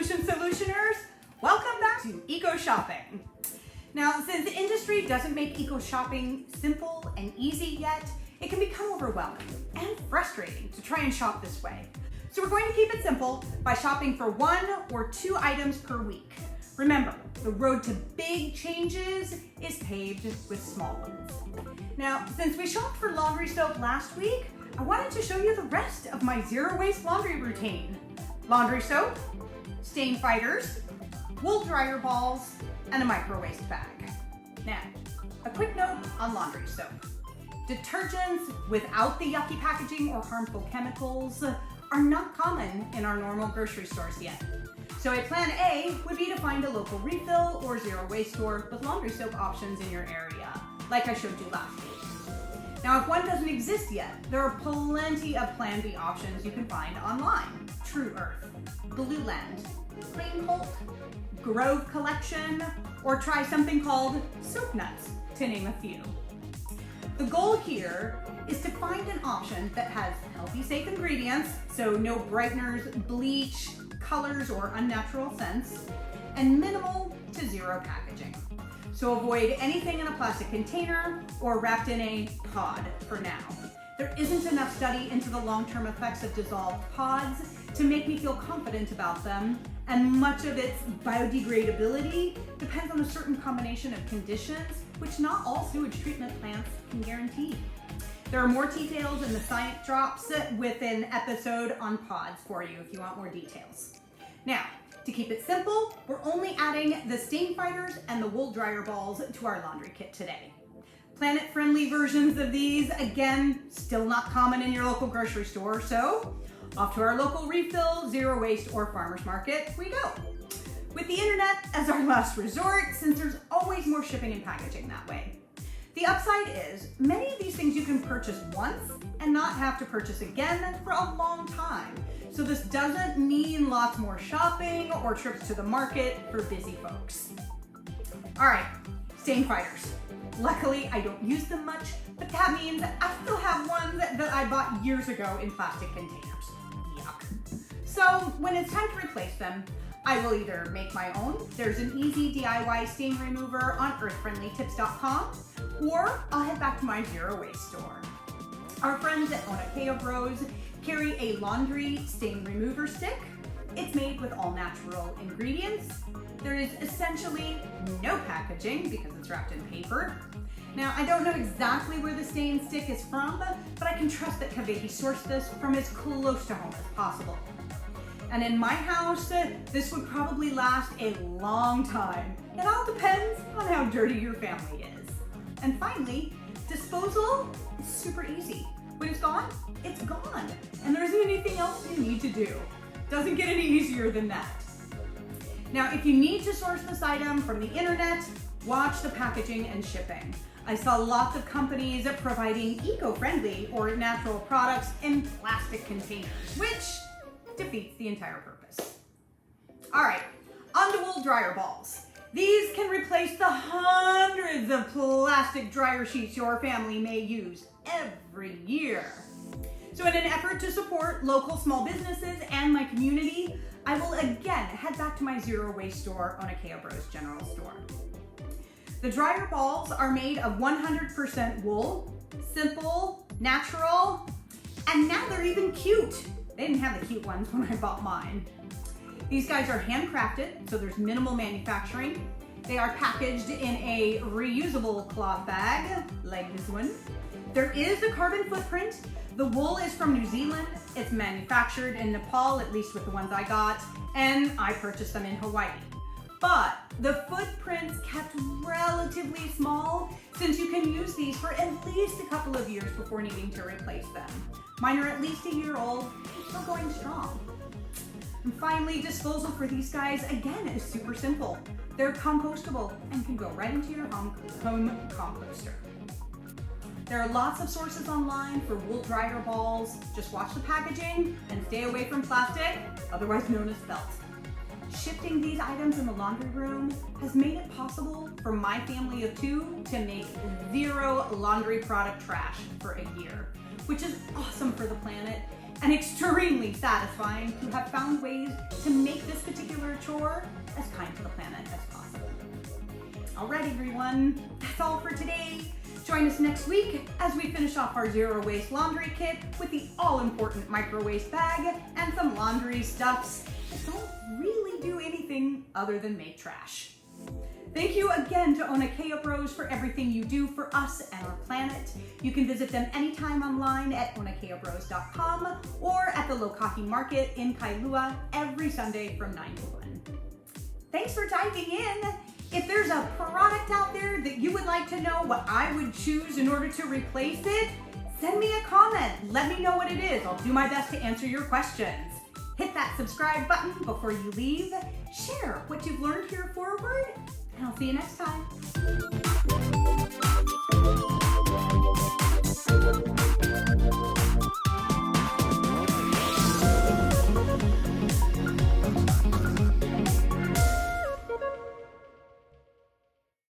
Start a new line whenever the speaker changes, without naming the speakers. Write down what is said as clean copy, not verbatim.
Solutioners, welcome back to Eco Shopping. Now, since the industry doesn't make eco shopping simple and easy yet, it can become overwhelming and frustrating to try and shop this way. So we're going to keep it simple by shopping for 1 or 2 items per week. Remember, the road to big changes is paved with small ones. Now, since we shopped for laundry soap last week, I wanted to show you the rest of my zero waste laundry routine. Laundry soap, stain fighters, wool dryer balls, and a micro waste bag. Now, a quick note on laundry soap. Detergents without the yucky packaging or harmful chemicals are not common in our normal grocery stores yet. So a plan A would be to find a local refill or zero waste store with laundry soap options in your area, like I showed you last week. Now, if one doesn't exist yet, there are plenty of plan B options you can find online. True Earth, Blue Land, Clean Cult, Grove Collection, or try something called Soap Nuts, to name a few. The goal here is to find an option that has healthy, safe ingredients, so no brighteners, bleach, colors, or unnatural scents, and minimal to zero packaging. So avoid anything in a plastic container or wrapped in a pod for now. There isn't enough study into the long-term effects of dissolved pods to make me feel confident about them, and much of its biodegradability depends on a certain combination of conditions which not all sewage treatment plants can guarantee. There are more details in the Science Drops with an episode on pods for you if you want more details. Now, to keep it simple, we're only adding the stain fighters and the wool dryer balls to our laundry kit today. Planet-friendly versions of these, again, still not common in your local grocery store, so off to our local refill, zero waste, or farmer's market we go. With the internet as our last resort, since there's always more shipping and packaging that way. The upside is, many of these things you can purchase once and not have to purchase again for a long time. So this doesn't mean lots more shopping or trips to the market for busy folks. All right, stain fighters. Luckily, I don't use them much, but that means I still have ones that I bought years ago in plastic containers. Yuck. So when it's time to replace them, I will either make my own. There's an easy DIY stain remover on earthfriendlytips.com, or I'll head back to my zero waste store. Our friends at OceanCore Bros carry a laundry stain remover stick. It's made with all natural ingredients. There is essentially no packaging because it's wrapped in paper. Now, I don't know exactly where the stain stick is from, but I can trust that Kaveh sourced this from as close to home as possible. And in my house, this would probably last a long time. It all depends on how dirty your family is. And finally, disposal is super easy. When it's gone, it's gone. And there isn't anything else you need to do. Doesn't get any easier than that. Now, if you need to source this item from the internet, watch the packaging and shipping. I saw lots of companies providing eco-friendly or natural products in plastic containers, which defeats the entire purpose. All right, on to wool dryer balls. These can replace the hundreds of plastic dryer sheets your family may use every year. So in an effort to support local small businesses and my community, I will again head back to my zero waste store, OceanCore Bros General Store. The dryer balls are made of 100% wool, simple, natural, and now they're even cute. They didn't have the cute ones when I bought mine. These guys are handcrafted, so there's minimal manufacturing. They are packaged in a reusable cloth bag, like this one. There is a carbon footprint. The wool is from New Zealand. It's manufactured in Nepal, at least with the ones I got, and I purchased them in Hawaii. But the footprint's kept relatively small, since you can use these for at least a couple of years before needing to replace them. Mine are at least a year old, and still going strong. And finally, disposal for these guys, again, is super simple. They're compostable and can go right into your home composter. There are lots of sources online for wool dryer balls. Just watch the packaging and stay away from plastic, otherwise known as felt. Shifting these items in the laundry room has made it possible for my family of 2 to make 0 laundry product trash for a year, which is awesome for the planet and extremely satisfying to have found ways to make this particular chore as kind to the planet as possible. Alright everyone, that's all for today. Join us next week as we finish off our zero waste laundry kit with the all-important micro waste bag and some laundry stuffs that don't really do anything other than make trash. Thank you again to OceanCore Bros for everything you do for us and our planet. You can visit them anytime online at OceanCorebros.com or at the Lokaki Market in Kailua every Sunday from 9 to 1. Thanks for diving in. If there's a product out there that you would like to know what I would choose in order to replace it, send me a comment. Let me know what it is. I'll do my best to answer your questions. Hit that subscribe button before you leave. Share what you've learned here forward, and I'll see you next time.